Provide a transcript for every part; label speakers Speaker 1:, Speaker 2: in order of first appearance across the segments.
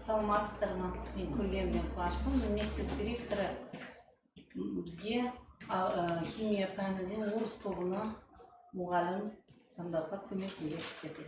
Speaker 1: Саламатсыздар ма? Мен көргенімнен қуаныштымын. Мектеп директоры бізге химия пәнінен орыс тобына мұғалім таңдауға көмек береді.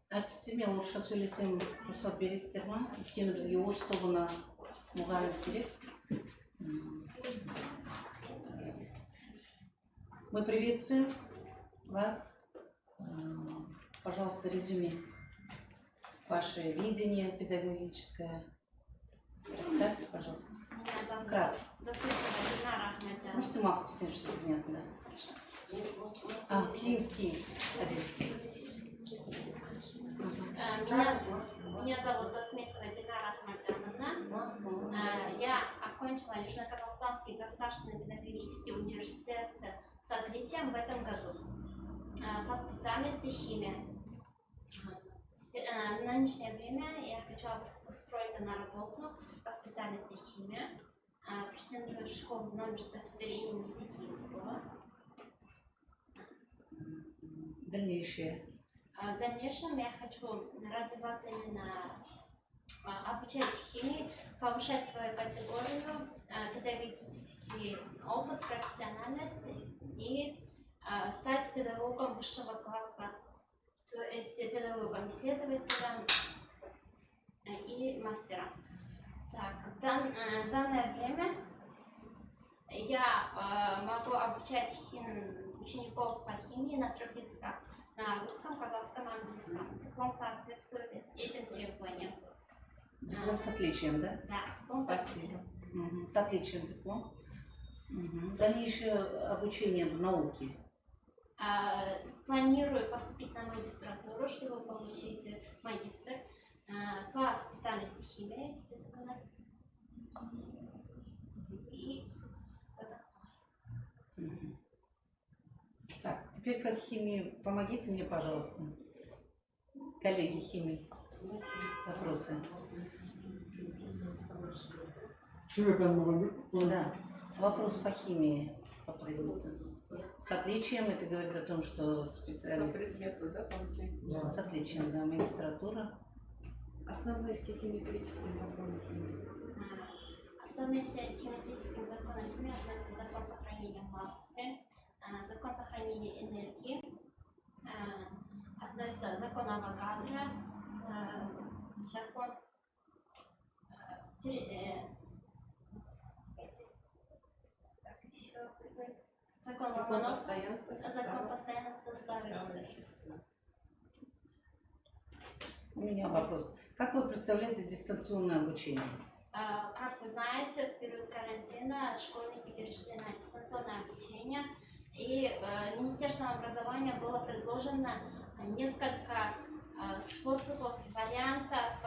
Speaker 1: Әріптестер, мен орысша сөйлесем рұқсат бересіздер ма? Өйткені бізге орыс тобына мұғалім керек. Мы приветствуем вас. Пожалуйста, резюме. Ваше видение педагогическое. Представьте, пожалуйста. Вкратце. Можете маску снять, чтобы понятно, да? Клинский.
Speaker 2: Меня зовут Досметова Динара Ахмаджановна. Я окончила Южно-Казахстанский государственный педагогический университет с отличием в этом году по специальности химия. В нынешнее время я хочу устроиться на работу по специальности химия. Претендую в школу номер 104 имени Зикийского.
Speaker 1: Дальнейшее.
Speaker 2: В дальнейшем я хочу развиваться именно, обучать химии, повышать свою категорию, педагогический опыт, профессиональность и стать педагогом высшего класса, то есть педагогом-исследователем и мастером. Так, в данное время я могу обучать учеников по химии на трех языках. На русском, казахском, английском. Диплом соответствует этим требованиям.
Speaker 1: Диплом с отличием, да?
Speaker 2: Да, диплом с отличием.
Speaker 1: С отличием диплом. Дальнейшее обучение в науке.
Speaker 2: Планирую поступить на магистратуру, чтобы получить магистр по специальности химия, естественно. И
Speaker 1: Так, теперь как химии, помогите мне, пожалуйста, коллеги химии, вопросы. Да, вопрос по химии, по предмету. С отличием, это говорит о том, что специалист...
Speaker 3: По предмету, да, получается?
Speaker 1: Да, с отличием, да, магистратура.
Speaker 3: Основные стихийно-метрические законы химии.
Speaker 2: Основные стихийно-метрические законы химии относятся закон сохранения массы, закон сохранения энергии, относится закон Авогадро, закон закон постоянства ставишься.
Speaker 1: У меня вопрос. Как вы представляете дистанционное обучение?
Speaker 2: Как вы знаете, в период карантина школьники перешли на дистанционное обучение. И Министерством образования было предложено несколько способов, вариантов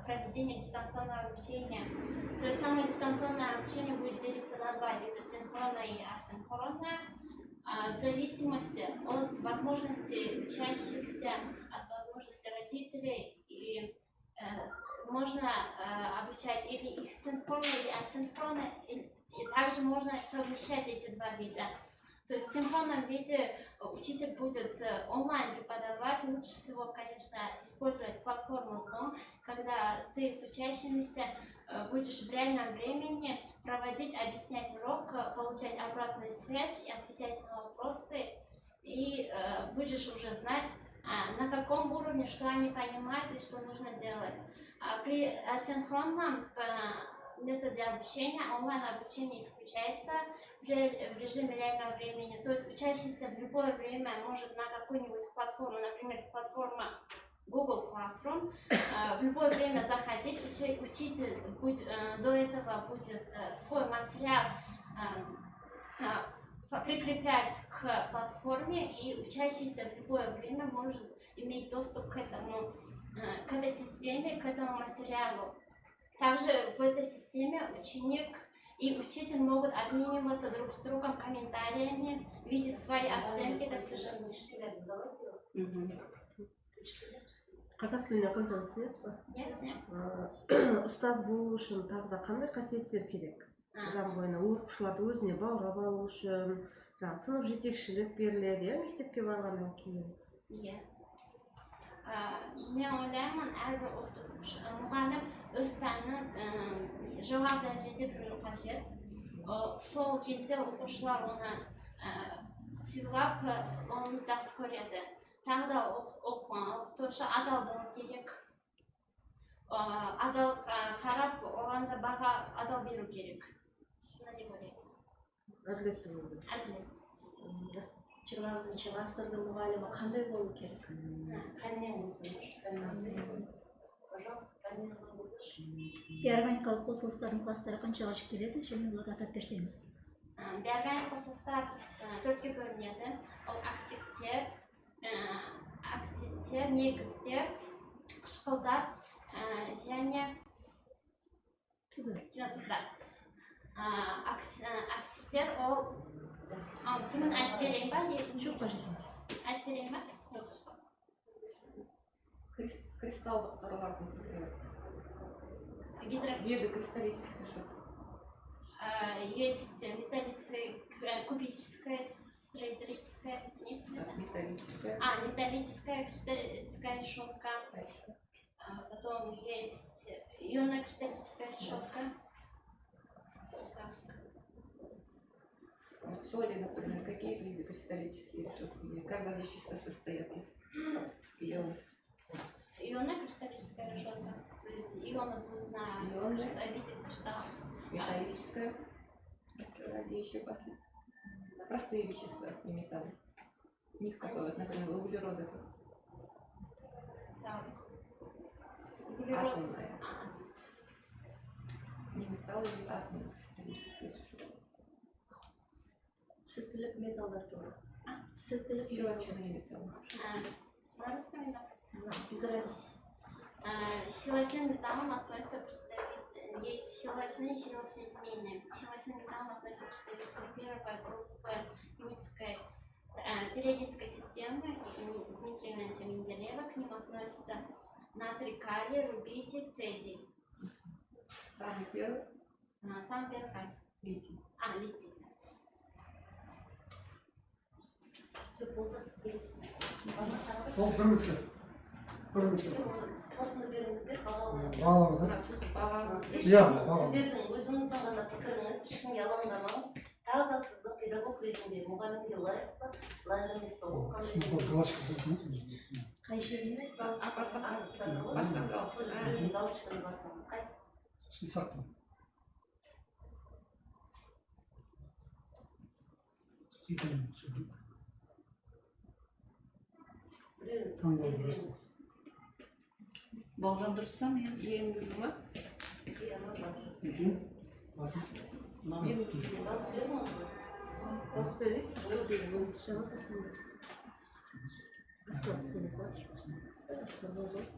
Speaker 2: проведения дистанционного обучения. То есть самое дистанционное обучение будет делиться на два вида: синхронное и асинхронное. В зависимости от возможностей учащихся, от возможностей родителей, и можно обучать или их синхронно, или асинхронно, и также можно совмещать эти два вида. То есть в синхронном виде учитель будет онлайн преподавать. Лучше всего, конечно, использовать платформу Zoom, когда ты с учащимися будешь в реальном времени проводить, объяснять урок, получать обратную связь и отвечать на вопросы. И будешь уже знать, на каком уровне, что они понимают и что нужно делать. При асинхронном методе обучения онлайн-обучение исключается в режиме реального времени. То есть учащийся в любое время может на какую-нибудь платформу, например, платформа Google Classroom, в любое время заходить. Учитель до этого будет свой материал прикреплять к платформе, и учащийся в любое время может иметь доступ к этой системе, к этому материалу. Также в этой системе ученик и учитель могут обмениваться друг с другом комментариями, видеть свои оценки, достижения.
Speaker 4: Қазақ тіліне қойсаңыз емес пе?
Speaker 2: Нет.
Speaker 4: Ұстаз болу үшін тағы да қандай қасиеттер керек? адам бойына оқушыларды өзіне баурап алу үшін жаңағы сынып жетекшілік беріледі иә мектепке барғаннан кейін.
Speaker 2: Иә. Мен ойлаймын, әрбір мұғалім өз пәнін жоғары дәрежеде білуі қажет. Сол кезде оқушылар оны сыйлап, оны жақсы көреді. Тағы да оқытушы адал болу керек. Адал қарап, оған да баға адал беру керек. Шына деп ойлаймын.
Speaker 4: Әділетті болу.
Speaker 2: Әділет.
Speaker 5: 20-шы ғасырдың мұғалімі қандай болу керек? Пәннен болсаңыз, пожалуйста, пәннен болыңызшы.
Speaker 6: Биорганикалық қосылыстардың кластары қаншаға жіктеледі? Және оларды атап берсеңіз.
Speaker 2: Биорганик қосылыстар 4-ге бөлінеді. Ол оксидтер, негіздер, қышқылдар және тұздар. Оксидтер ол түнін айтып берейін ба?
Speaker 6: Жоқ қажет емес.
Speaker 2: Айтып берейін ба?
Speaker 3: Кристалдық торлардың түрлері.
Speaker 2: Гидро...
Speaker 3: Виды кристаллических решеток.
Speaker 2: Есть металлическая, кубическая, строительская,
Speaker 3: Металлическая.
Speaker 2: металлическая кристаллическая решетка. Потом есть ионно-кристаллическая решетка.
Speaker 3: Вот соли, например, какие виды кристаллические решетки? Когда вещества состоят из ионов?
Speaker 2: Ионно-кристаллическая решетка. Ионы будут на виде кристалла.
Speaker 3: Металлическая. Ради еще после. Простые вещества, не металлы. У них какой, например, углерод это
Speaker 2: Углерод.
Speaker 3: атомная. Не металлы, а атомные кристаллические решетки.
Speaker 5: Сүттілік металдар туралы. Сүттілік
Speaker 3: Щелочные металлы.
Speaker 2: На русском языке. Щелочным металлом относятся представители. Есть щелочные и щелочно-семейные. К щелочным металлам относятся представители первой группы периодической системы Дмитрия Ивановича Менделеева. К ним относятся натрий, калий, рубидий, цезий.
Speaker 3: Самый первый
Speaker 2: Самый первый калий.
Speaker 3: литий.
Speaker 2: Литий.
Speaker 5: Все болды, келесі.
Speaker 7: Ол бір үміткер.
Speaker 5: Қорытынды беріңіздер, бағалаңыздар.
Speaker 7: Бағаламыз,
Speaker 3: Сіз бағаны
Speaker 5: Сіздердің өзіңіздің ғана пікіріңіз, ешкімге алаңдамаңыз. Таза сіздің педагог ретінде мұғалімге лайық па, лайық емес па, ол қандай
Speaker 7: галочка болсаңыз.
Speaker 5: қай жеріне галочканы басыңыз, қайсы?
Speaker 7: Сосын сақтан.
Speaker 1: Бауыржан дұрыс па мен?
Speaker 3: ең ма?
Speaker 7: Басыңыз.
Speaker 5: Бас беріңіз бе?
Speaker 4: Дауыс бересіз, ол дегеніміз жаңа тастаңыз. Астына түсіңіздер.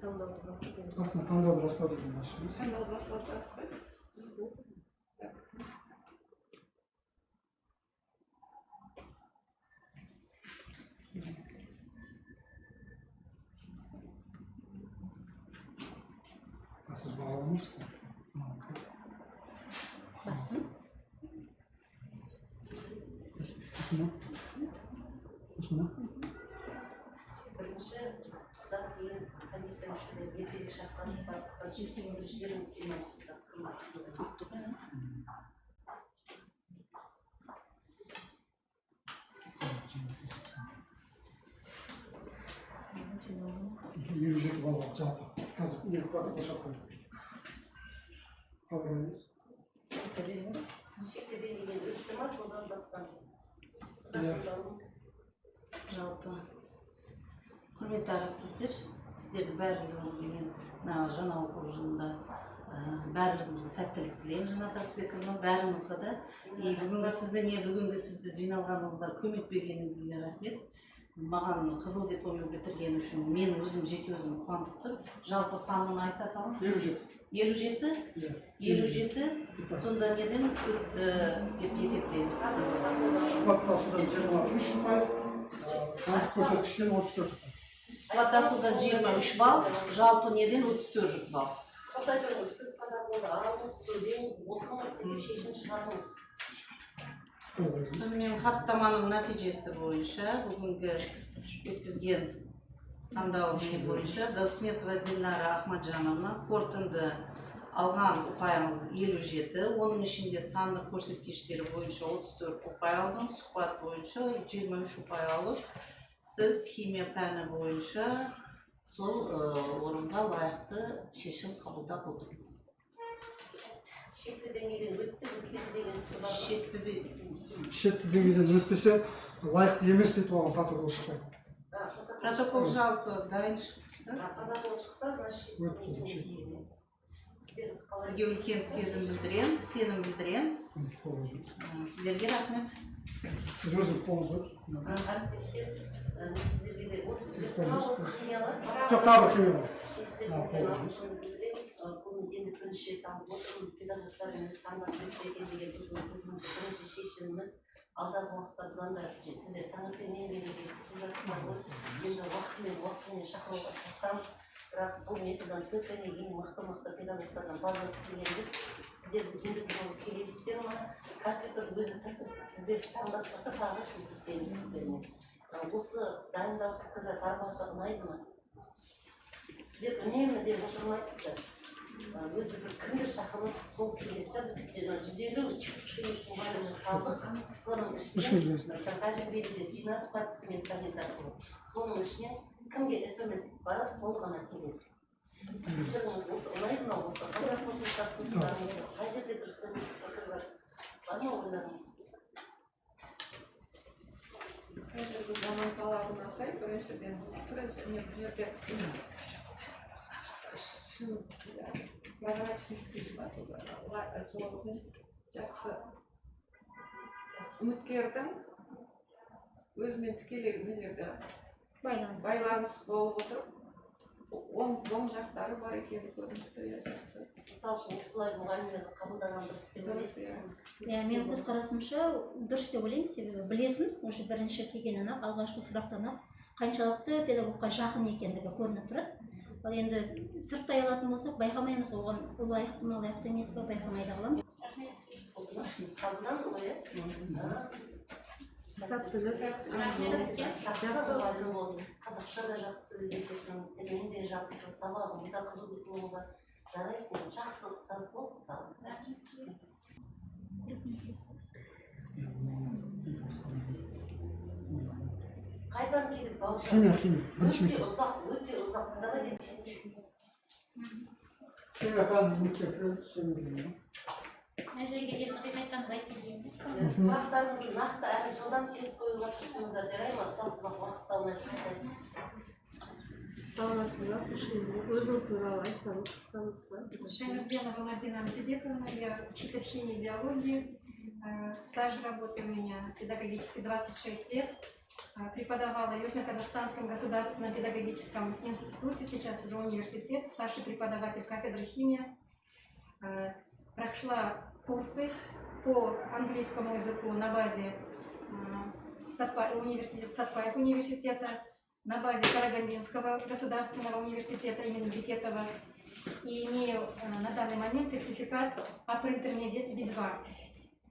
Speaker 4: Таңдауды басып.
Speaker 7: Астына таңдауды бастау деген басшымыз.
Speaker 3: Таңдауды бастап қой.
Speaker 7: Сіз бағаламайсыз.
Speaker 6: Бастым.
Speaker 7: Осыны?
Speaker 5: Бірінші, одан кейін комиссия мүшелері ертегі шақырасы бар, беріңіз жиырмасыншы сағат
Speaker 7: Елу жеті бала жалпы. Қазір не қылады бошап қойды. Қабырғаңыз?
Speaker 5: шекті белгіген өтті ма, содан бастаңыз.
Speaker 1: Жалпы. Құрметті әріптестер, сіздерді барлығыңызға мен жаңа оқу жылында барлығымызға сәттілік тілеймін Жанат Арысбековна, бәрімізге да. Бүгінгі сізді жиналғаныңыздар көмек бергеніңізге рахмет. Маған қызыл дипломды бітірген үшін мен жеке өзім қуантып тұр. Жалпы санын айта салыңыз. 57? 57? Сонда неден өтті деп есептейміз.
Speaker 7: Сұхбаттасудан 23 бал, сандық көрсеткіштен 34 бал.
Speaker 1: Сұхбаттасудан 23 бал, жалпы неден 34 бал.
Speaker 5: Тоқтай тұрыңыз, сіз болды алыңыз сөйлеңіз оқыңыз сөйлеп шешім шығарыңыз.
Speaker 1: Сонымен хаттаманың нәтижесі бойынша бүгінгі өткізген таңдауымыз бойынша Досметова Дильнара Ахмаджановна қорытынды алған ұпайыңыз 57, оның ішінде сандық көрсеткіштері бойынша 34 ұпай алдыңыз, сұхбат бойынша 23 ұпай алып, сіз химия пәні бойынша сол орынға лайықты шешім қабылдап отырмыз.
Speaker 5: Шекті деңгейден өтті, өтпеді деген тұсы бар ма?
Speaker 7: Шетті деңгейден өтпесе лайықты емес деп оған протокол шықпайды.
Speaker 1: Протокол жалпы дайын шықты.
Speaker 5: Протокол шықса, значит
Speaker 7: Өтті,
Speaker 5: шекті.
Speaker 1: Сізге үлкен сезім білдіреміз, сенім білдіреміз. Сіздерге рахмет.
Speaker 7: Сіз өзіңіз қолыңыз бар.
Speaker 5: Әріптестер, мен сіздерге де осы химиялар.
Speaker 7: Жоқ, тағы бір химия бар.
Speaker 5: Сіздерге алғысымды білдіремін. Бұны енді бірінші рет алып отырмын. Педагогтар өз стандарт берсе екен деген біздің бірінші шешіміміз. Алдағы уақытта бұдан да сіздер таңертеңнен бері күтіп жатсыздар ғой. Енді уақытымен шақыруға тырысамыз. Бірақ бұл методан өткеннен кейін мықты педагогтардан базасы істегенбіз. Сіздерді ендігі жолы келесіздер ма? Компьютер өзі сіздер таңдатпаса тағы кездесеміз сіздермен. Осы дайындау пікірі форматы ұнайды ма? Сіздер үнемі деп отырмайсыздар. Өзі бір кімді шақырып сол келеді да біз 150 мұғалімді салдық. Соның ішінен тәжірибелі жинап қатысымен интернет арқылы. Соның ішінен кімге смс барады, сол ғана келеді. Пікіріңіз осы ұнайды ма? Осы қандай қосымша ұсыныстарыңыз бар? Қай жерде дұрыс емес пікір бар? Бар ма ойларыңыз?
Speaker 3: Заман талабына сай, біріншіден бұл жерде прозрачность жолымен жақсы үміткердің өзімен тікелей мына жерде байланыс болып отырып, оң жақтары бар екені көрініпті, жақсы.
Speaker 5: Мысалы үшін осылай мұғалімдерді қабылдаған дұрыс деп ойлайсыз.
Speaker 6: Менің көзқарасымша дұрыс деп ойлаймын, себебі білесің, уже бірінші келгеннен-ақ алғашқы сұрақтан қаншалықты педагогқа жақын екендігі көрініп тұрады. Ал енді сырттай алатын болсақ, байқамаймыз, оған лайықты ма, лайықты емес пе, байқамай да қаламыз.
Speaker 5: Қабылданды ғой, иә?
Speaker 4: Сәттілік.
Speaker 5: Жақсы мұғалім бол, қазақша да жақсы сөйлейсің, тілің де жақсы, сабағың да қызу дипломға жарайсың, жақсы ұстаз бол, мысалы. Қайдан келеді бауыржан?
Speaker 7: Химия, бірінші
Speaker 5: Өте
Speaker 7: мектеп.
Speaker 5: ұзақ. Давайте тестейсің.
Speaker 7: Химия пәнін мектеп, химия.
Speaker 5: Сұрақтарыңызды нақты әрі жылдам тез қоюға тырысыңыздар, жарай ма? Ұзақ уақытты алмай қайтады.
Speaker 4: Саламатсыздар, қош келдіңіз. Өзіңіз туралы айтсаңыз, қысқа-нұсқа.
Speaker 8: Шаймерденова Мадина Амсидековна, я учитель химии и биологии. Стаж работы у меня педагогический 26 лет. Преподавала в Южно-Казахстанском государственном педагогическом институте, сейчас уже университет, старший преподаватель кафедры химия. Прошла курсы по английскому языку на базе Сатпаев университета, на базе Карагандинского государственного университета имени Бекетова. И имею на данный момент сертификат Upper Intermediate B2.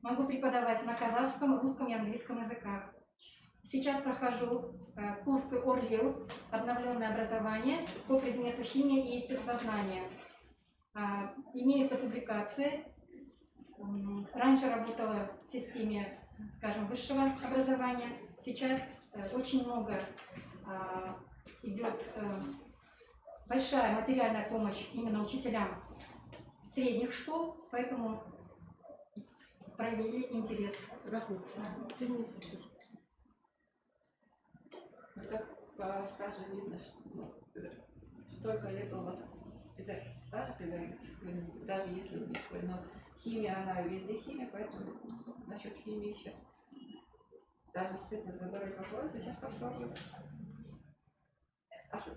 Speaker 8: Могу преподавать на казахском, русском и английском языках. Сейчас прохожу курсы ОРЛИУ, обновленное образование по предмету химия и естествознание. Имеются публикации. Раньше работала в системе, скажем, высшего образования. Сейчас очень много идет большая материальная помощь именно учителям средних школ, поэтому проявили интерес.
Speaker 3: Как по стажу видно, что столько лет у вас стаж педагогический, даже если не в школе, но химия, она везде химия, поэтому насчет химии сейчас даже стыдно задавать вопросы, сейчас попробую.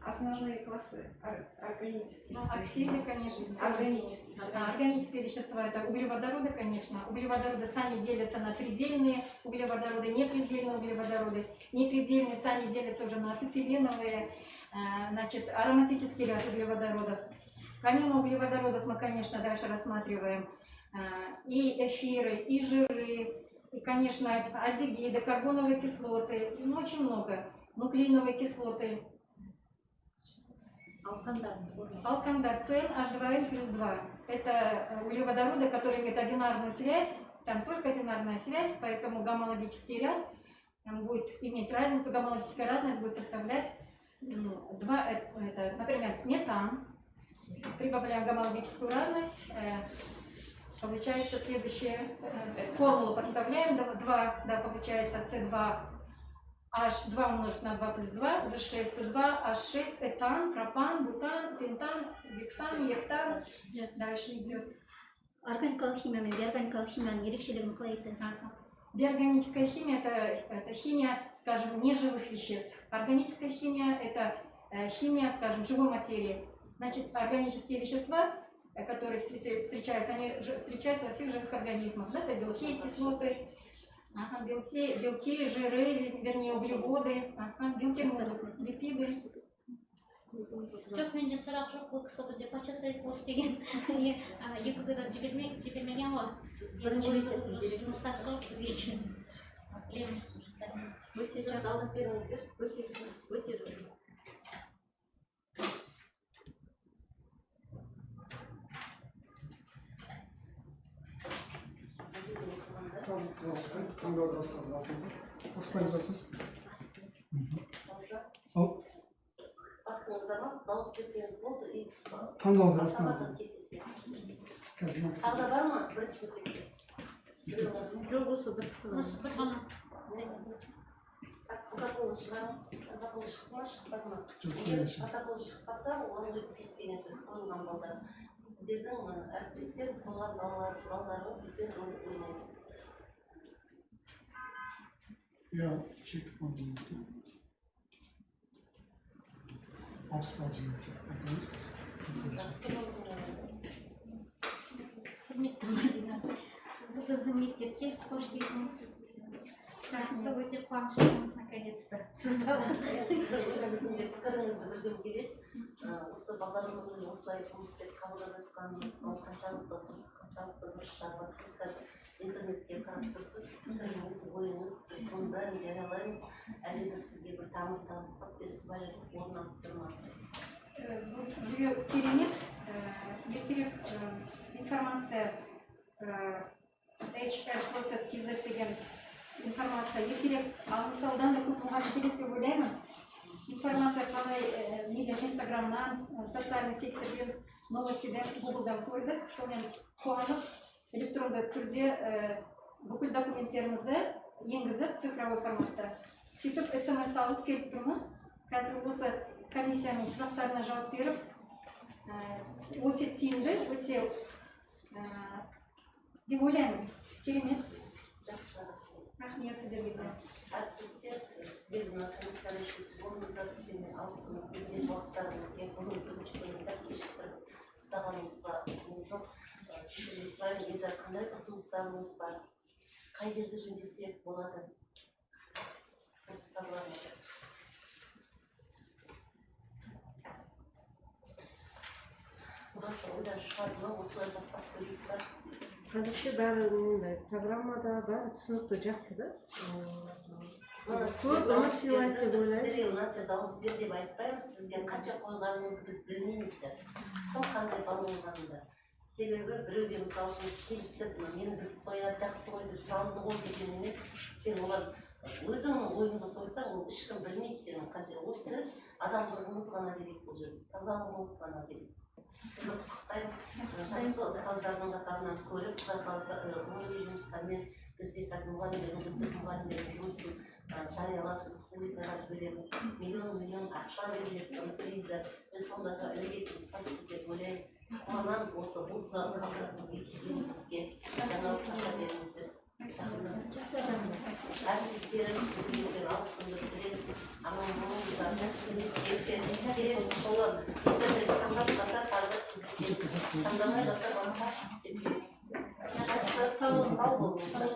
Speaker 3: Основные классы органические.
Speaker 8: Оксиды, конечно.
Speaker 3: Органические.
Speaker 8: Органические вещества — это углеводороды, конечно. Углеводороды сами делятся на предельные углеводороды, непредельные углеводороды. Непредельные сами делятся уже на ацетиленовые, значит, ароматический ряд углеводородов. Помимо углеводородов мы, конечно, дальше рассматриваем и эфиры, и жиры, и, конечно, альдегиды, карбоновые кислоты, ну, очень много, нуклеиновые кислоты, алкандар, CnH2n плюс 2. Это углеводороды, которые имеют одинарную связь, там только одинарная связь, поэтому гомологический ряд там будет иметь разницу, гомологическая разность будет составлять 2, это, например, метан. Прибавляем гомологическую разность, получается следующее, формулу подставляем, 2, да, получается C2H2 умножить на 2 плюс 2, уже 6, C2H6, этан, пропан, бутан, пентан, гексан, гептан, дальше идет.
Speaker 6: Органикалық химия мен биорганикалық химияның ерекшелігін қалай айтасыз?
Speaker 8: Биорганическая химия это химия, скажем, неживых веществ. Органическая химия это химия, скажем, живой материи. Значит, органические вещества, которые встречаются, они встречаются во всех живых организмах. Да? Это белки, кислоты, белки, жиры, вернее углеводы, белки, липиды.
Speaker 2: Жоқ, менде сұрақ жоқ, бұл кісі бізде патша Саипов деген екі күннен жібермеген ғой. Жұмыста жоқ, бізге үшін. Білеміз.
Speaker 5: Өте жақсы. Дауыс беріңіздер. Өте жақсы.
Speaker 7: Қандай адрастарды басыңыздар? Баспайыз басыңыз.
Speaker 5: Бастыңыздар ма? Дауыс берсеңіз болды.
Speaker 7: Таңдау адрастарды.
Speaker 5: Тағы да бар ма? Бірінші мектепте.
Speaker 4: Жоқ, осы бір кісі бар.
Speaker 2: Осы бір ғана.
Speaker 5: Протокол шығарыңыз. Протокол шықты ма, шықпады ма? Егер протокол шықпаса, оған өтпейді деген сөз қойылған балдар. Сіздердің әріптестер қойған балаларыңыз үлкен рөл ойнайды.
Speaker 7: Я чек могу. Обсказываю. Это высказка.
Speaker 2: Құрметті Мадина, сізді біздің мектепке қош келдіңіз. Жақсы, өте қуаныштымын, наконец-то.
Speaker 5: Сіздің өзіңіздің пікіріңізді білгім келеді. Осы бағдарламамен осылай жұмыс істеп қабылдап жатқаныңыз қаншалықты дұрыс, қаншалықты дұрыс шаруа. Сіз қазір интернетке қарап тұрсыз, пікіріңіз, ойыңыз, біз бұның бәрін жариялаймыз. Әлде сізге бір тамыр таныстық пен сыбайластық орнап тұр ма?
Speaker 8: Жүйе керемет, ертерек информация HR процесс KZ деген информация ертерек алынса, одан да көп мұғалім келеді деп ойлаймын. Информация қалай медиа, инстаграмнан, социальный секторден, новостиден, гуглдан көрдік, сонымен қуанып электронды түрде бүкіл документтерімізді енгізіп цифровой форматта. Сөйтіп SMS алып келіп тұрмыз. Қазір осы комиссияның сұрақтарына жауап беріп, өте тиімді, өте деп ойлаймын. Керемет.
Speaker 5: Жақсы.
Speaker 8: Рахмет сіздерге де.
Speaker 5: Әріптестер, сіздердің комиссияның мүшесі болыңыздар, және алғысымды берген уақыттарыңызға бүгін бірінші күні сәл кешіктіріп ұстағаныңызға жоқ. Сұрайын, енді қандай ұсыныстарыңыз бар? Қай жерде жөндесек болады? Осы проблемада. Бұраша ойдан шығады ма? Осылай бастап көрейік бар.
Speaker 4: Қазірше бәрі программада бәрі түсінікті, жақсы да? Көп үміт сыйлайды деп ойлаймын.
Speaker 5: Сіздерге мынанша дауыс бер деп айтпаймыз, сізге қанша қойғаныңызды біз білмейміздер. Кім қандай балл болғанында. Себебі біреуге мысалы үшін келісіп, мені біліп қояды, жақсы ғой деп сұранды ғой дегеніне, сен оған өзіңнің ойыңды қойсаң, ол ешкім білмейді сенің қанша. Ол сіз адамдығыңыз ғана керек бұл жерде, тазалығыңыз ғана керек. Сізді құттықтаймын. Жақсы ұстаздардың қатарынан көріп, ғылыми жұмыстармен бізде қазір мұғалімдердің, үздік мұғалімдердің жұмысын жариялап, республикаға жібереміз. Миллион ақша беріледі, призді. Біз сондағы ілгек ұстазсыз деп ойлаймын. Қуанам осы бұзға бізге келгенімізге жаңалық ақша беріңіздер. Жақсы. Әріптестерім сіздерге алғысымды білдіремін. Аман болыңыздар. Кездескенше келесі жолы интернет таңдап қалса тағы кездесеміз. Таңдамай қалса басқа істеп келеміз. Сау болыңыздар.